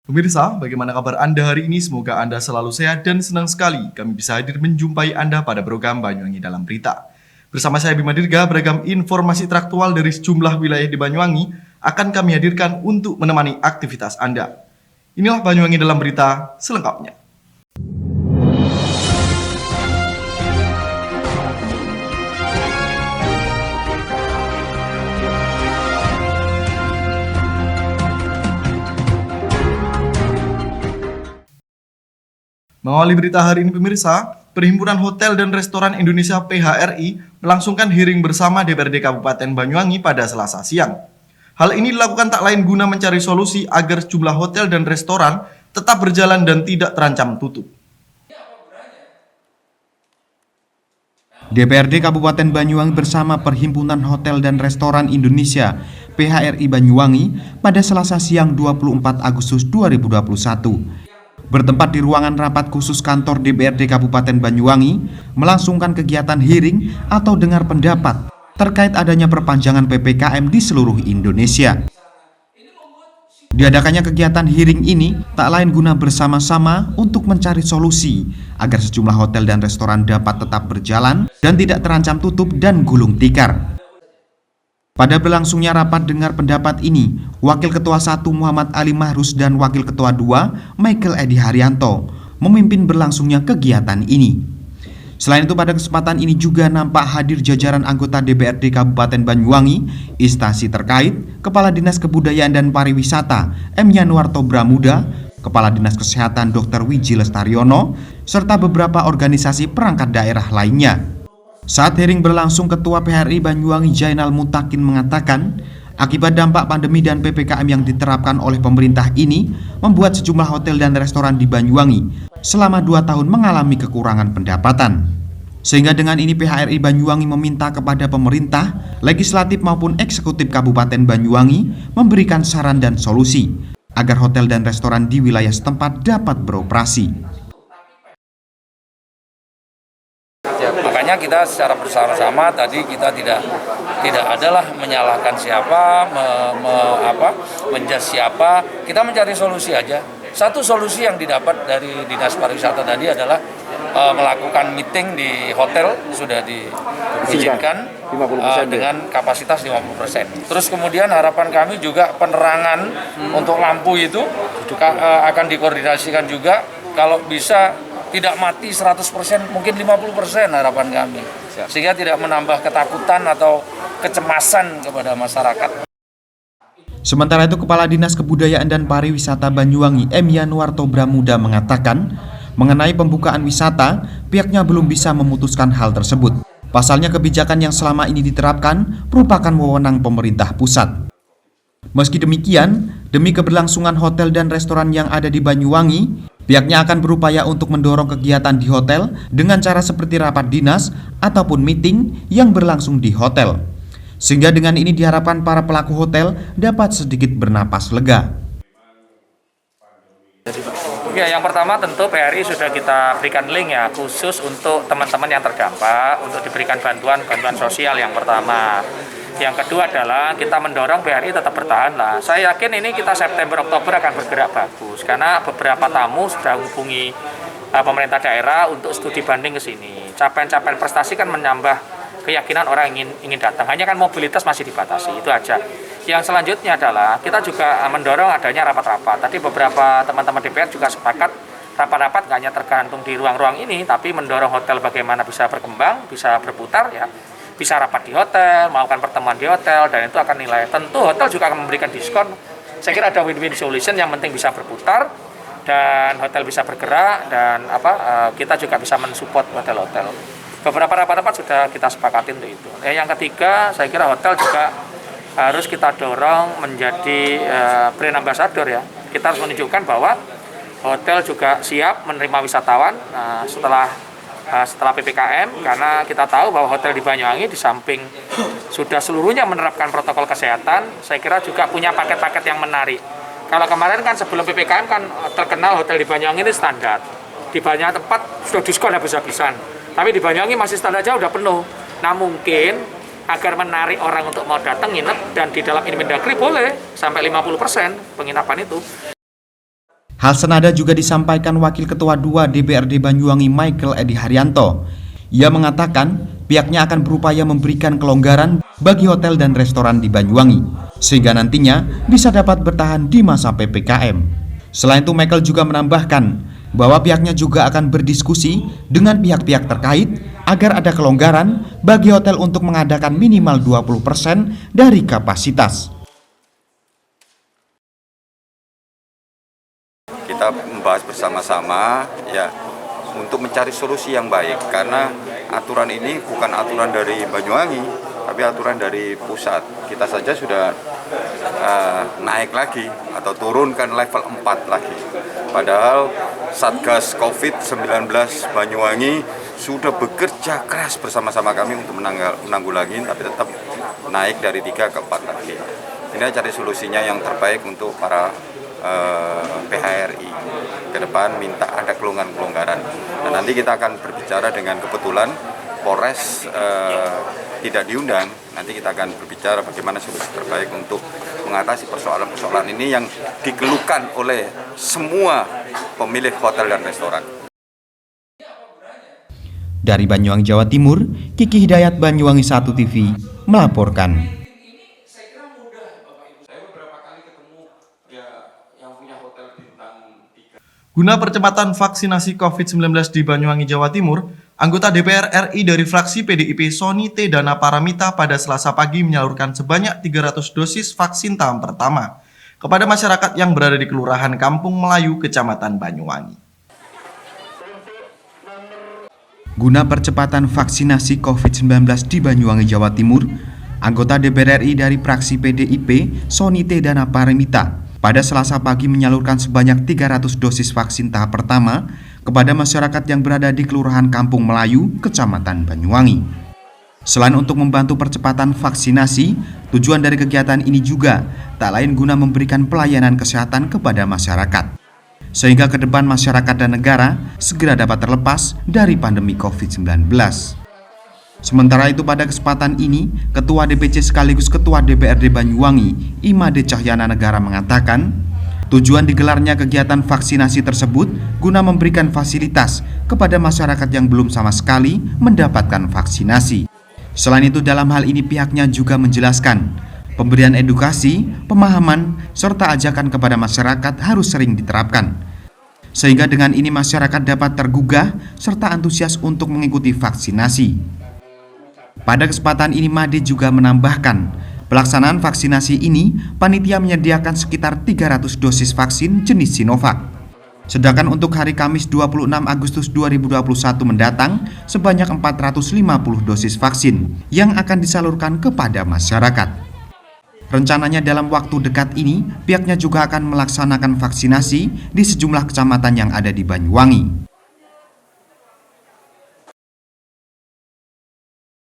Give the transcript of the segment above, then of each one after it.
Pemirsa, bagaimana kabar Anda hari ini? Semoga Anda selalu sehat dan senang sekali kami bisa hadir menjumpai Anda pada program Banyuwangi Dalam Berita. Bersama saya Bima Dirga, beragam informasi traktual dari sejumlah wilayah di Banyuwangi akan kami hadirkan untuk menemani aktivitas Anda. Inilah Banyuwangi Dalam Berita selengkapnya. Mengawali berita hari ini pemirsa, Perhimpunan Hotel dan Restoran Indonesia PHRI melangsungkan hearing bersama DPRD Kabupaten Banyuwangi pada Selasa siang. Hal ini dilakukan tak lain guna mencari solusi agar sejumlah hotel dan restoran tetap berjalan dan tidak terancam tutup. DPRD Kabupaten Banyuwangi bersama Perhimpunan Hotel dan Restoran Indonesia PHRI Banyuwangi pada Selasa siang 24 Agustus 2021. Bertempat di ruangan rapat khusus kantor DPRD Kabupaten Banyuwangi, melangsungkan kegiatan hearing atau dengar pendapat terkait adanya perpanjangan PPKM di seluruh Indonesia. Diadakannya kegiatan hearing ini tak lain guna bersama-sama untuk mencari solusi agar sejumlah hotel dan restoran dapat tetap berjalan dan tidak terancam tutup dan gulung tikar. Pada berlangsungnya rapat dengar pendapat ini, Wakil Ketua 1 Muhammad Ali Mahrus dan Wakil Ketua 2 Michael Edi Haryanto memimpin berlangsungnya kegiatan ini. Selain itu pada kesempatan ini juga nampak hadir jajaran anggota DPRD Kabupaten Banyuwangi, instansi terkait, Kepala Dinas Kebudayaan dan Pariwisata M. Yanuarto Bramuda, Kepala Dinas Kesehatan Dr. Wiji Lestaryono, serta beberapa organisasi perangkat daerah lainnya. Saat hearing berlangsung, Ketua PHRI Banyuwangi Jainal Mutakin mengatakan, akibat dampak pandemi dan PPKM yang diterapkan oleh pemerintah ini, membuat sejumlah hotel dan restoran di Banyuwangi selama 2 tahun mengalami kekurangan pendapatan. Sehingga dengan ini PHRI Banyuwangi meminta kepada pemerintah, legislatif maupun eksekutif Kabupaten Banyuwangi memberikan saran dan solusi agar hotel dan restoran di wilayah setempat dapat beroperasi. Ya, makanya kita secara bersama-sama tadi kita tidak adalah menyalahkan siapa, menjudge siapa, kita mencari solusi aja. Satu solusi yang didapat dari Dinas Pariwisata tadi adalah melakukan meeting di hotel, sudah diizinkan dengan kapasitas 50%. Terus kemudian harapan kami juga penerangan untuk lampu itu akan dikoordinasikan juga, kalau bisa tidak mati 100%, mungkin 50% harapan kami. Sehingga tidak menambah ketakutan atau kecemasan kepada masyarakat. Sementara itu Kepala Dinas Kebudayaan dan Pariwisata Banyuwangi M. Yanuarto Bramuda mengatakan, mengenai pembukaan wisata, pihaknya belum bisa memutuskan hal tersebut. Pasalnya kebijakan yang selama ini diterapkan merupakan wewenang pemerintah pusat. Meski demikian, demi keberlangsungan hotel dan restoran yang ada di Banyuwangi, pihaknya akan berupaya untuk mendorong kegiatan di hotel dengan cara seperti rapat dinas ataupun meeting yang berlangsung di hotel. Sehingga dengan ini diharapkan para pelaku hotel dapat sedikit bernapas lega. Ya, yang pertama tentu PRI sudah kita berikan link ya khusus untuk teman-teman yang terdampak untuk diberikan bantuan sosial yang pertama. Yang kedua adalah kita mendorong PRI tetap bertahan lah. Saya yakin ini kita September Oktober akan bergerak bagus karena beberapa tamu sudah menghubungi pemerintah daerah untuk studi banding ke sini. Capaian-capaian prestasi kan menambah keyakinan orang ingin datang. Hanya kan mobilitas masih dibatasi, itu aja. Yang selanjutnya adalah kita juga mendorong adanya rapat-rapat. Tadi beberapa teman-teman DPR juga sepakat rapat-rapat nggak hanya tergantung di ruang-ruang ini, tapi mendorong hotel bagaimana bisa berkembang, bisa berputar ya. Bisa rapat di hotel, melakukan pertemuan di hotel, dan itu akan nilai. Tentu hotel juga akan memberikan diskon. Saya kira ada win-win solution, yang penting bisa berputar dan hotel bisa bergerak, dan kita juga bisa mensupport hotel-hotel. Beberapa rapat-rapat sudah kita sepakatin untuk itu. Yang ketiga, saya kira hotel juga harus kita dorong menjadi brand ambassador ya. Kita harus menunjukkan bahwa hotel juga siap menerima wisatawan setelah PPKM, karena kita tahu bahwa hotel di Banyuwangi di samping sudah seluruhnya menerapkan protokol kesehatan, saya kira juga punya paket-paket yang menarik. Kalau kemarin kan sebelum PPKM kan terkenal hotel di Banyuwangi ini standar. Di banyak tempat sudah diskon habis-habisan. Tapi di Banyuwangi masih standar aja udah penuh. Nah mungkin agar menarik orang untuk mau datang nginep, dan di dalam Inmendagri boleh sampai 50% penginapan itu. Hal senada juga disampaikan Wakil Ketua 2 DPRD Banyuwangi Michael Edi Haryanto. Ia mengatakan pihaknya akan berupaya memberikan kelonggaran bagi hotel dan restoran di Banyuwangi, sehingga nantinya bisa dapat bertahan di masa PPKM. Selain itu, Michael juga menambahkan bahwa pihaknya juga akan berdiskusi dengan pihak-pihak terkait agar ada kelonggaran bagi hotel untuk mengadakan minimal 20% dari kapasitas. Kita membahas bersama-sama ya untuk mencari solusi yang baik, karena aturan ini bukan aturan dari Banyuwangi tapi aturan dari pusat. Kita saja sudah naik lagi atau turunkan level 4 lagi, padahal Satgas COVID-19 Banyuwangi sudah bekerja keras bersama-sama kami untuk menanggulangi, tapi tetap naik dari 3 ke 4 lagi. Ini cari solusinya yang terbaik untuk para PHRI ke depan, minta ada kelonggaran. Dan nanti kita akan berbicara dengan, kebetulan Polres tidak diundang, nanti kita akan berbicara bagaimana solusi terbaik untuk mengatasi persoalan-persoalan ini yang dikeluhkan oleh semua pemilik hotel dan restoran. Dari Banyuwangi, Jawa Timur, Kiki Hidayat, Banyuwangi 1 TV melaporkan. Guna percepatan vaksinasi COVID-19 di Banyuwangi, Jawa Timur, anggota DPR RI dari fraksi PDIP Sony T. Dana Paramita pada Selasa pagi menyalurkan sebanyak 300 dosis vaksin tahap pertama kepada masyarakat yang berada di Kelurahan Kampung Melayu, Kecamatan Banyuwangi. Guna percepatan vaksinasi COVID-19 di Banyuwangi, Jawa Timur, anggota DPR RI dari fraksi PDIP Sony T. Dana Paramita pada Selasa pagi menyalurkan sebanyak 300 dosis vaksin tahap pertama kepada masyarakat yang berada di Kelurahan Kampung Melayu, Kecamatan Banyuwangi. Selain untuk membantu percepatan vaksinasi, tujuan dari kegiatan ini juga tak lain guna memberikan pelayanan kesehatan kepada masyarakat, sehingga ke depan masyarakat dan negara segera dapat terlepas dari pandemi COVID-19. Sementara itu, pada kesempatan ini, Ketua DPC sekaligus Ketua DPRD Banyuwangi, Imade Cahyana Negara mengatakan, tujuan digelarnya kegiatan vaksinasi tersebut guna memberikan fasilitas kepada masyarakat yang belum sama sekali mendapatkan vaksinasi. Selain itu, dalam hal ini pihaknya juga menjelaskan, pemberian edukasi, pemahaman, serta ajakan kepada masyarakat harus sering diterapkan, sehingga dengan ini masyarakat dapat tergugah serta antusias untuk mengikuti vaksinasi. Pada kesempatan ini, Made juga menambahkan, pelaksanaan vaksinasi ini panitia menyediakan sekitar 300 dosis vaksin jenis Sinovac. Sedangkan untuk hari Kamis 26 Agustus 2021 mendatang, sebanyak 450 dosis vaksin yang akan disalurkan kepada masyarakat. Rencananya dalam waktu dekat ini, pihaknya juga akan melaksanakan vaksinasi di sejumlah kecamatan yang ada di Banyuwangi.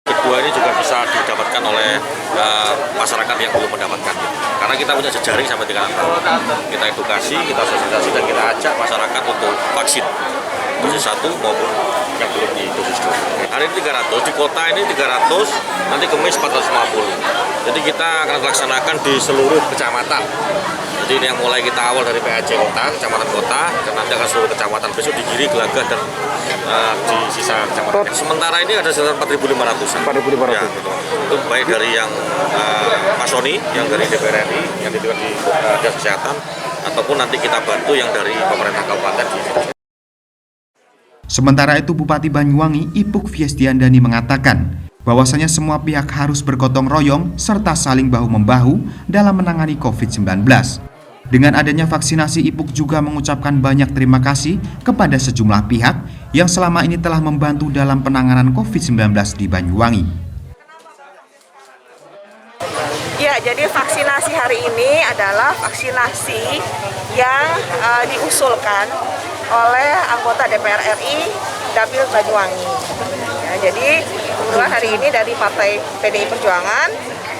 Kedua ini juga bisa didapatkan oleh masyarakat yang belum mendapatkan, karena kita punya jejaring sampai 3 tahun. Kita edukasi, kita sosialisasi, dan kita ajak masyarakat untuk vaksin dosis 1 maupun yang belum di dosis 2. Hari ini 300, di kota ini 300, nanti Kamis 450. Jadi kita akan laksanakan di seluruh kecamatan. Jadi ini yang mulai kita awal dari PAC kota, kecamatan kota, dan nanti akan seluruh kecamatan, besok di Giri, Gelagah, dan di sisa kecamatan. Sementara ini ada sekitar 4.500. 4.500. Ya, betul. Itu baik dari yang Mas Sony, yang dari DPR RI, yang di Dinas Kesehatan, ataupun nanti kita bantu yang dari pemerintah kabupaten di sini. Sementara itu, Bupati Banyuwangi Ipuk Fiestiandani mengatakan bahwasanya semua pihak harus bergotong royong serta saling bahu-membahu dalam menangani COVID-19. Dengan adanya vaksinasi, Ipuk juga mengucapkan banyak terima kasih kepada sejumlah pihak yang selama ini telah membantu dalam penanganan COVID-19 di Banyuwangi. Ya, jadi vaksinasi hari ini adalah vaksinasi yang diusulkan oleh anggota DPR RI Dapil Banyuwangi. Ya, jadi kebetulan hari ini dari Partai PDI Perjuangan,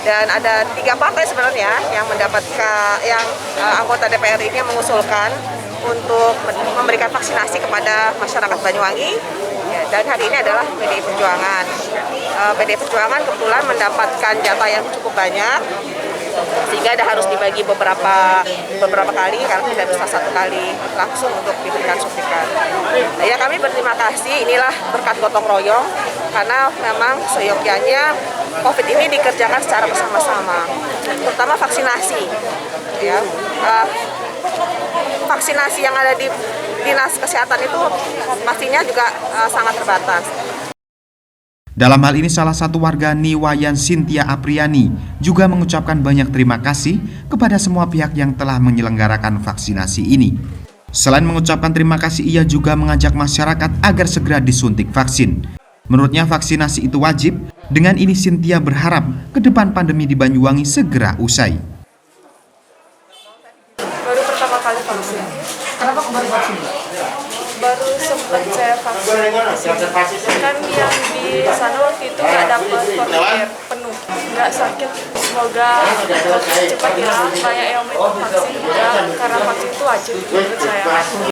dan ada 3 partai sebenarnya yang mendapatkan, yang anggota DPR ini mengusulkan untuk memberikan vaksinasi kepada masyarakat Banyuwangi. Ya, dan hari ini adalah PDI Perjuangan. PDI Perjuangan kebetulan mendapatkan jatah yang cukup banyak, sehingga ada harus dibagi beberapa kali karena tidak bisa satu kali langsung untuk diberikan suntikan. Nah, ya kami berterima kasih, inilah berkat gotong royong karena memang seyogyanya COVID ini dikerjakan secara bersama-sama, terutama vaksinasi. Ya, vaksinasi yang ada di Dinas Kesehatan itu pastinya juga sangat terbatas. Dalam hal ini salah satu warga Niwayan Cynthia Apriani juga mengucapkan banyak terima kasih kepada semua pihak yang telah menyelenggarakan vaksinasi ini. Selain mengucapkan terima kasih, ia juga mengajak masyarakat agar segera disuntik vaksin. Menurutnya vaksinasi itu wajib. Dengan ini Cynthia berharap ke depan pandemi di Banyuwangi segera usai. Baru pertama kali vaksin. Kenapa kembali vaksin? Baru sempat saya vaksin. Kan yang di sana waktu itu nggak dapat formulir penuh, nggak sakit. Semoga cepat hilang. Banyak yang mau vaksin juga karena vaksin itu wajib menurut saya.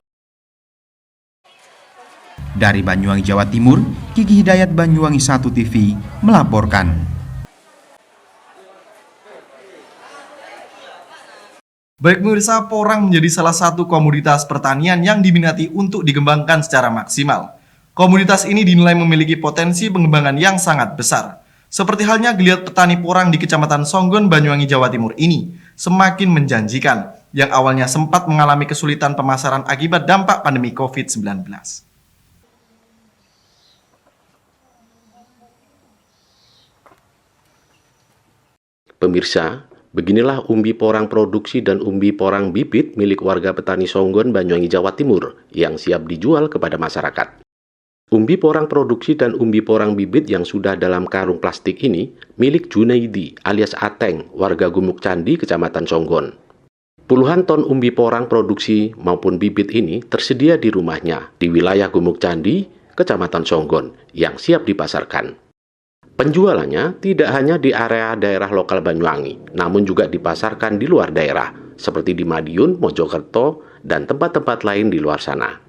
Dari Banyuwangi, Jawa Timur, Kiki Hidayat, Banyuwangi 1 TV melaporkan. Baik pemirsa, porang menjadi salah satu komoditas pertanian yang diminati untuk dikembangkan secara maksimal. Komoditas ini dinilai memiliki potensi pengembangan yang sangat besar. Seperti halnya geliat petani porang di Kecamatan Songgon, Banyuwangi, Jawa Timur ini semakin menjanjikan, yang awalnya sempat mengalami kesulitan pemasaran akibat dampak pandemi COVID-19. Pemirsa, beginilah umbi porang produksi dan umbi porang bibit milik warga petani Songgon, Banyuwangi, Jawa Timur yang siap dijual kepada masyarakat. Umbi porang produksi dan umbi porang bibit yang sudah dalam karung plastik ini milik Junaidi alias Ateng, warga Gumuk Candi, Kecamatan Songgon. Puluhan ton umbi porang produksi maupun bibit ini tersedia di rumahnya di wilayah Gumuk Candi, Kecamatan Songgon yang siap dipasarkan. Penjualannya tidak hanya di area daerah lokal Banyuwangi, namun juga dipasarkan di luar daerah, seperti di Madiun, Mojokerto, dan tempat-tempat lain di luar sana.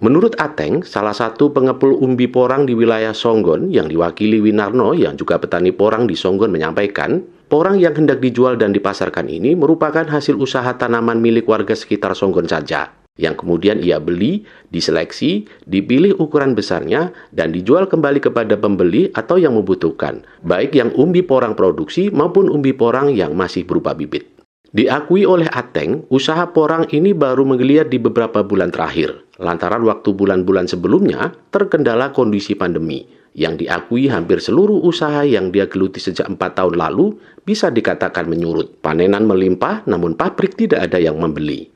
Menurut Ateng, salah satu pengepul umbi porang di wilayah Songgon yang diwakili Winarno yang juga petani porang di Songgon menyampaikan, porang yang hendak dijual dan dipasarkan ini merupakan hasil usaha tanaman milik warga sekitar Songgon saja, yang kemudian ia beli, diseleksi, dipilih ukuran besarnya, dan dijual kembali kepada pembeli atau yang membutuhkan, baik yang umbi porang produksi maupun umbi porang yang masih berupa bibit. Diakui oleh Ateng, usaha porang ini baru menggeliat di beberapa bulan terakhir, lantaran waktu bulan-bulan sebelumnya terkendala kondisi pandemi, yang diakui hampir seluruh usaha yang dia geluti sejak 4 tahun lalu bisa dikatakan menyurut. Panenan melimpah, namun pabrik tidak ada yang membeli.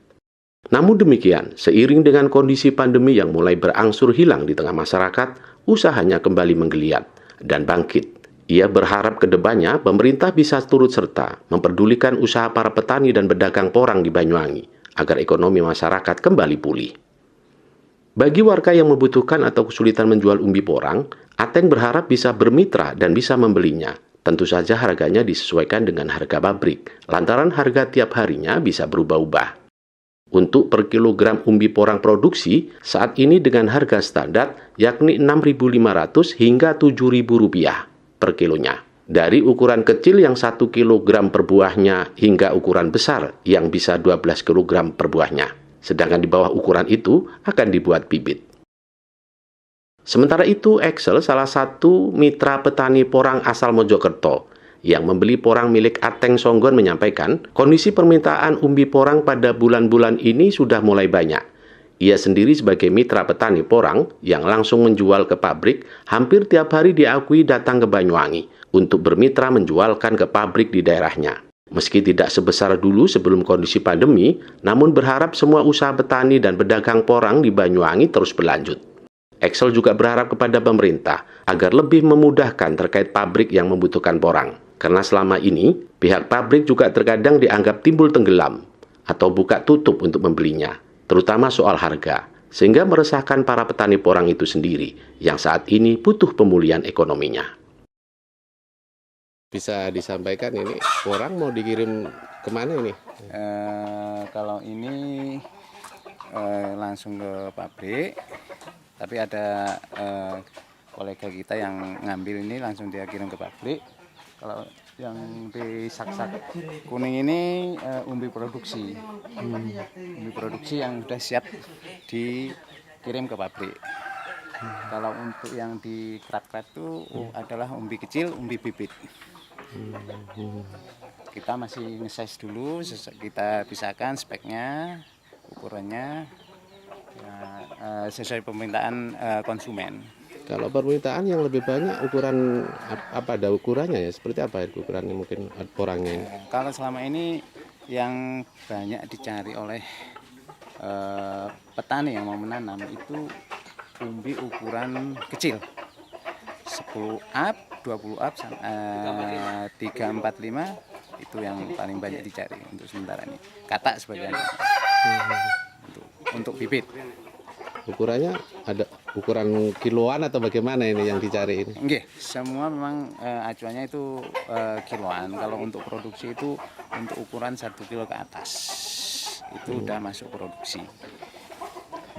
Namun demikian, seiring dengan kondisi pandemi yang mulai berangsur hilang di tengah masyarakat, usahanya kembali menggeliat dan bangkit. Ia berharap ke depannya pemerintah bisa turut serta memperdulikan usaha para petani dan pedagang porang di Banyuwangi agar ekonomi masyarakat kembali pulih. Bagi warga yang membutuhkan atau kesulitan menjual umbi porang, Ateng berharap bisa bermitra dan bisa membelinya. Tentu saja harganya disesuaikan dengan harga pabrik, lantaran harga tiap harinya bisa berubah-ubah. Untuk per kilogram umbi porang produksi, saat ini dengan harga standar yakni Rp6.500 hingga Rp7.000 per kilonya. Dari ukuran kecil yang 1 kilogram per buahnya hingga ukuran besar yang bisa 12 kilogram per buahnya. Sedangkan di bawah ukuran itu akan dibuat bibit. Sementara itu, Excel, salah satu mitra petani porang asal Mojokerto, yang membeli porang milik Ateng Songgon menyampaikan, kondisi permintaan umbi porang pada bulan-bulan ini sudah mulai banyak. Ia sendiri sebagai mitra petani porang yang langsung menjual ke pabrik, hampir tiap hari diakui datang ke Banyuwangi untuk bermitra menjualkan ke pabrik di daerahnya. Meski tidak sebesar dulu sebelum kondisi pandemi, namun berharap semua usaha petani dan pedagang porang di Banyuwangi terus berlanjut. Excel juga berharap kepada pemerintah agar lebih memudahkan terkait pabrik yang membutuhkan porang. Karena selama ini, pihak pabrik juga terkadang dianggap timbul tenggelam atau buka tutup untuk membelinya, terutama soal harga, sehingga meresahkan para petani porang itu sendiri, yang saat ini butuh pemulihan ekonominya. Bisa disampaikan ini, porang mau dikirim kemana ini? Kalau ini langsung ke pabrik, tapi ada kolega kita yang ngambil ini langsung dia kirim ke pabrik. Kalau Yang di sak-sak kuning ini umbi produksi. Umbi produksi yang sudah siap dikirim ke pabrik. Kalau untuk yang di krat-krat itu adalah umbi kecil, umbi bibit. Kita masih nge-size dulu, kita pisahkan speknya, ukurannya, ya, sesuai permintaan konsumen. Kalau permintaan yang lebih banyak ukuran apa ada ukurannya ya? Seperti apa ukurannya mungkin porangnya? Kalau selama ini yang banyak dicari oleh petani yang mau menanam itu umbi ukuran kecil. 10 up, 20 up, 3, 4, 5 itu yang paling banyak dicari untuk sementara ini. Katak sebagian untuk bibit. Ukurannya ada ukuran kiloan atau bagaimana ini yang dicari ini? Nggih, semua memang acuannya itu kiloan. Kalau untuk produksi itu untuk ukuran 1 kilo ke atas itu udah masuk produksi.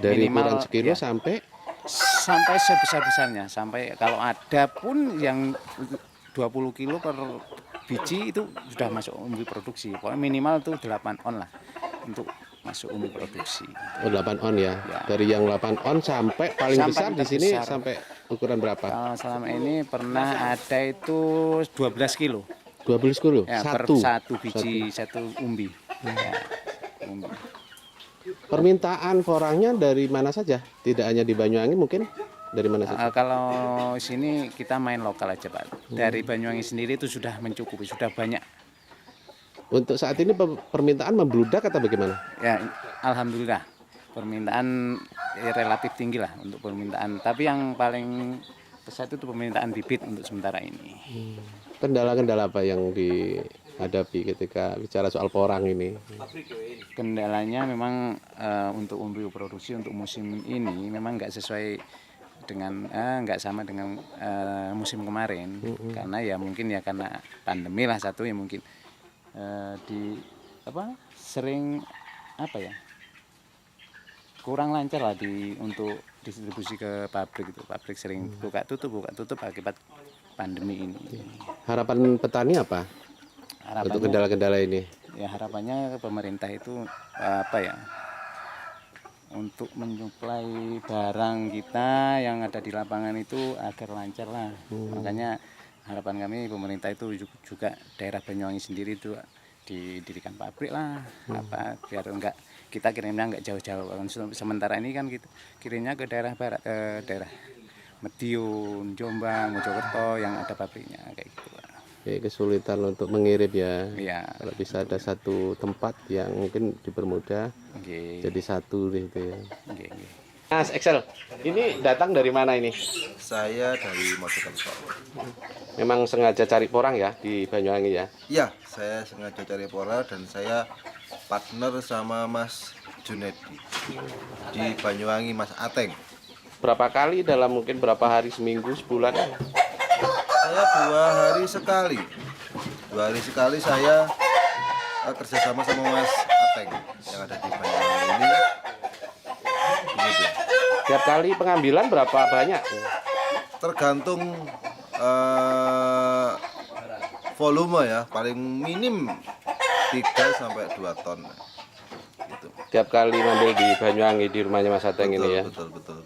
Dari Minimal, ukuran sekilo ya, sampai sebesar-besarnya. Sampai kalau ada pun yang 20 kilo per biji itu sudah masuk umbi produksi. Pokoknya minimal itu 8 on lah untuk masuk umbi produksi. Oh, 8 on ya. Dari yang 8 on sampai paling besar di sini besar. Sampai ukuran berapa? Kalau selama ini pernah ada itu 12 kilo. 12 kilo? Ya, satu biji, satu umbi. Ya, umbi. Permintaan porangnya dari mana saja? Tidak hanya di Banyuwangi mungkin? Dari mana saja? Kalau sini kita main lokal aja Pak. Dari Banyuwangi sendiri itu sudah mencukupi, sudah banyak. Untuk saat ini permintaan membludak atau bagaimana? Ya, alhamdulillah permintaan relatif tinggi lah untuk permintaan. Tapi yang paling pesat itu permintaan bibit untuk sementara ini. Kendala-kendala apa yang dihadapi ketika bicara soal porang ini? Kendalanya memang untuk umbi produksi untuk musim ini memang nggak sesuai dengan nggak sama dengan musim kemarin. Karena ya mungkin ya karena pandemi lah satu ya mungkin. Sering kurang lancar lah untuk distribusi ke pabrik itu. Pabrik sering buka tutup akibat pandemi ini. Harapan petani apa? Untuk kendala-kendala ini? Ya harapannya pemerintah itu untuk menyuplai barang kita yang ada di lapangan itu agar lancar lah. Makanya harapan kami pemerintah itu juga daerah Banyuwangi sendiri itu didirikan pabrik lah, biar kita kirimnya enggak jauh-jauh. Sementara ini kan kita kirimnya ke daerah barat, daerah Madiun, Jombang, Mojokerto yang ada pabriknya kayak gitu. Kesulitan untuk mengirim ya. Iya. Kalau bisa ada satu tempat yang mungkin dipermudah, jadi satu gitu ya. Mas Excel, ini datang dari mana ini? Saya dari Mojokerto. Memang sengaja cari porang ya di Banyuwangi ya? Iya, saya sengaja cari porang dan saya partner sama Mas Junedi di Banyuwangi, Mas Ateng. Berapa kali dalam mungkin berapa hari, seminggu, sebulan? Saya 2 hari sekali. 2 hari sekali saya kerjasama sama Mas Ateng yang ada di Banyuwangi ini. Tiap kali pengambilan berapa banyak? Tergantung volume ya, paling minim 3 sampai 2 ton. Gitu. Tiap kali ngambil di Banyuwangi di rumahnya Mas Ateng ini ya? Betul.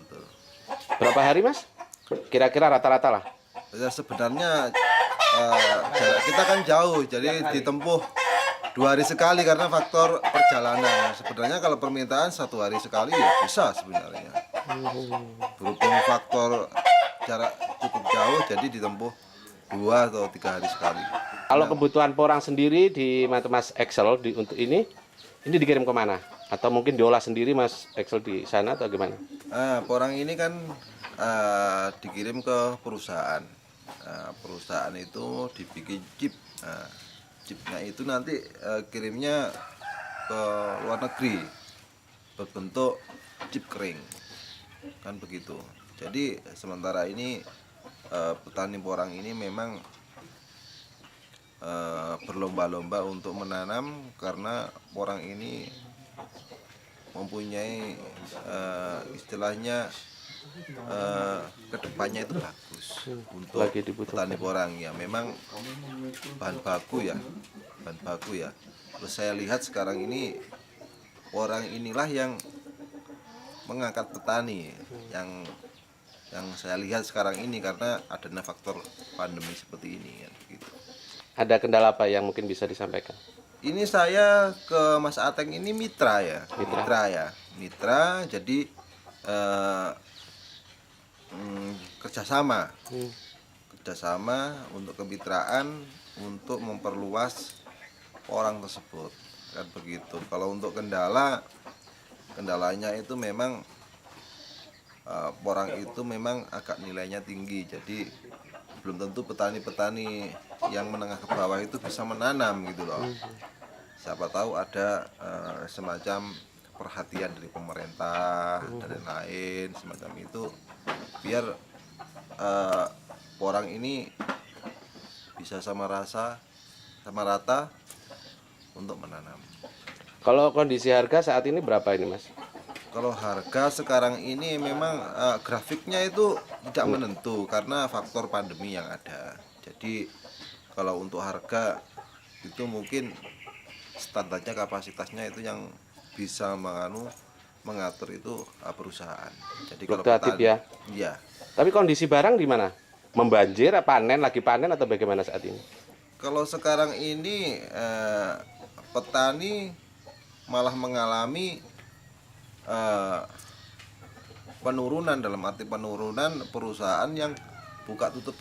Berapa hari Mas? Kira-kira rata-rata lah? Ya sebenarnya jarak kita kan jauh, jadi ditempuh 2 hari sekali karena faktor perjalanan. Sebenarnya kalau permintaan 1 hari sekali ya bisa sebenarnya. Berhubung faktor jarak cukup jauh, jadi ditempuh 2 atau 3 hari sekali. Kalau kebutuhan porang sendiri di Mas Excel untuk ini dikirim kemana? Atau mungkin diolah sendiri Mas Excel di sana atau gimana? Porang ini kan dikirim ke perusahaan. Perusahaan itu dibikin chip. Chipnya itu nanti kirimnya ke luar negeri berbentuk chip kering, kan begitu. Jadi sementara ini petani porang ini memang berlomba-lomba untuk menanam karena porang ini mempunyai istilahnya kedepannya itu bagus untuk Lagi dibutuhkan. petani porang ya. Memang bahan baku ya. Terus saya lihat sekarang ini orang inilah yang mengangkat petani yang saya lihat sekarang ini karena adanya faktor pandemi seperti ini kan gitu. Ada kendala apa yang mungkin bisa disampaikan? Ini saya ke Mas Ateng ini mitra ya. Mitra jadi kerjasama untuk kemitraan untuk memperluas orang tersebut kan begitu. Kalau untuk kendalanya itu memang porang itu memang agak nilainya tinggi, jadi belum tentu petani-petani yang menengah ke bawah itu bisa menanam gitu loh. Siapa tahu ada semacam perhatian dari pemerintah dan lain semacam itu biar porang ini bisa sama rata untuk menanam. Kalau kondisi harga saat ini berapa ini, Mas? Kalau harga sekarang ini memang grafiknya itu tidak menentu karena faktor pandemi yang ada. Jadi kalau untuk harga itu mungkin standarnya kapasitasnya itu yang bisa mengatur itu perusahaan. Jadi kalau Fluktuatif ya? Iya. Tapi kondisi barang di mana? Membanjir, lagi panen atau bagaimana saat ini? Kalau sekarang ini petani malah mengalami penurunan, dalam arti penurunan perusahaan yang buka tutup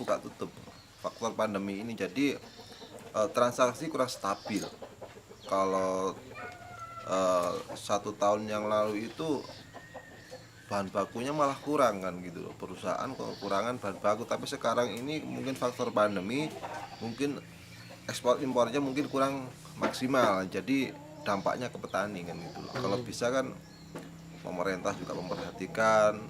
faktor pandemi ini. Jadi transaksi kurang stabil. Kalau 1 tahun yang lalu itu bahan bakunya malah kurang kan gitu loh, perusahaan kekurangan bahan baku. Tapi sekarang ini mungkin faktor pandemi, mungkin ekspor impornya mungkin kurang maksimal, jadi dampaknya ke petani kan gitu loh. Kalau bisa kan pemerintah juga memperhatikan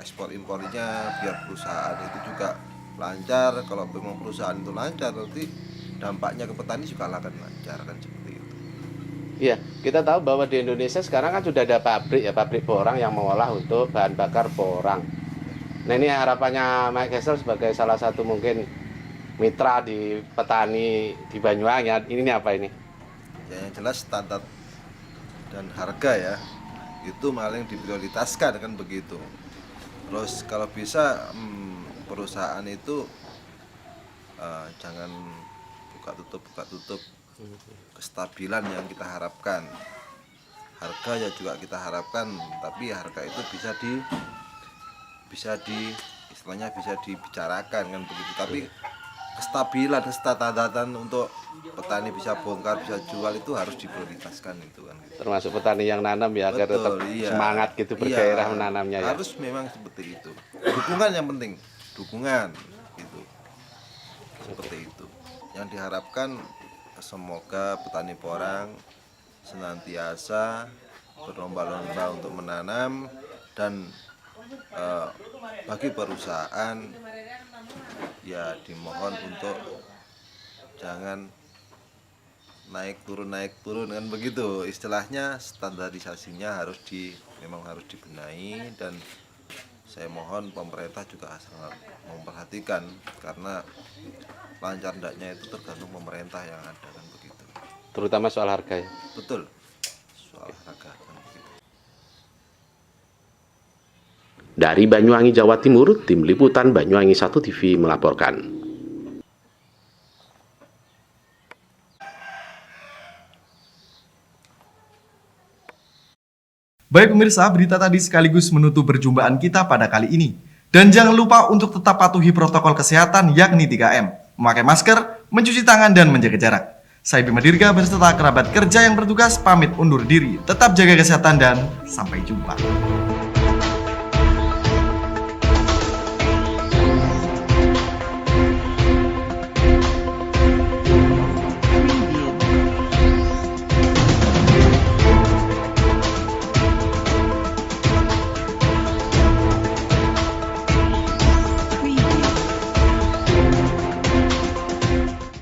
ekspor impornya biar perusahaan itu juga lancar. Kalau memang perusahaan itu lancar, nanti dampaknya ke petani juga akan lancar kan seperti itu. Iya, kita tahu bahwa di Indonesia sekarang kan sudah ada pabrik porang yang mengolah untuk bahan bakar porang. Nah, ini harapannya Mike Kessel sebagai salah satu mungkin mitra di petani di Banyuwangi, ini apa ini? Ya, yang jelas standar dan harga ya, itu malah yang diprioritaskan kan begitu. Terus kalau bisa perusahaan itu jangan buka tutup, kestabilan yang kita harapkan. Harga ya juga kita harapkan, tapi harga itu bisa istilahnya bisa dibicarakan kan begitu. Tapi kestabilan, kestatadatan untuk petani bisa bongkar, bisa jual itu harus diprioritaskan itu kan. Termasuk petani yang nanam ya, agar tetap semangat gitu bergairah menanamnya ya. Harus memang seperti itu. Dukungan yang penting, dukungan gitu. Seperti itu. Yang diharapkan semoga petani porang senantiasa berlomba-lomba untuk menanam, dan bagi perusahaan ya dimohon untuk jangan naik turun kan begitu istilahnya. Standarisasinya memang harus dibenahi, dan saya mohon pemerintah juga sangat memperhatikan karena lancar tidaknya itu tergantung pemerintah yang ada kan begitu. Terutama soal harga ya. Betul, soal harga kan begitu. Dari Banyuwangi, Jawa Timur, Tim Liputan Banyuwangi 1 TV melaporkan. Baik pemirsa, berita tadi sekaligus menutup perjumpaan kita pada kali ini. Dan jangan lupa untuk tetap patuhi protokol kesehatan yakni 3M. Memakai masker, mencuci tangan, dan menjaga jarak. Saya Bima Dirga beserta kerabat kerja yang bertugas pamit undur diri. Tetap jaga kesehatan dan sampai jumpa.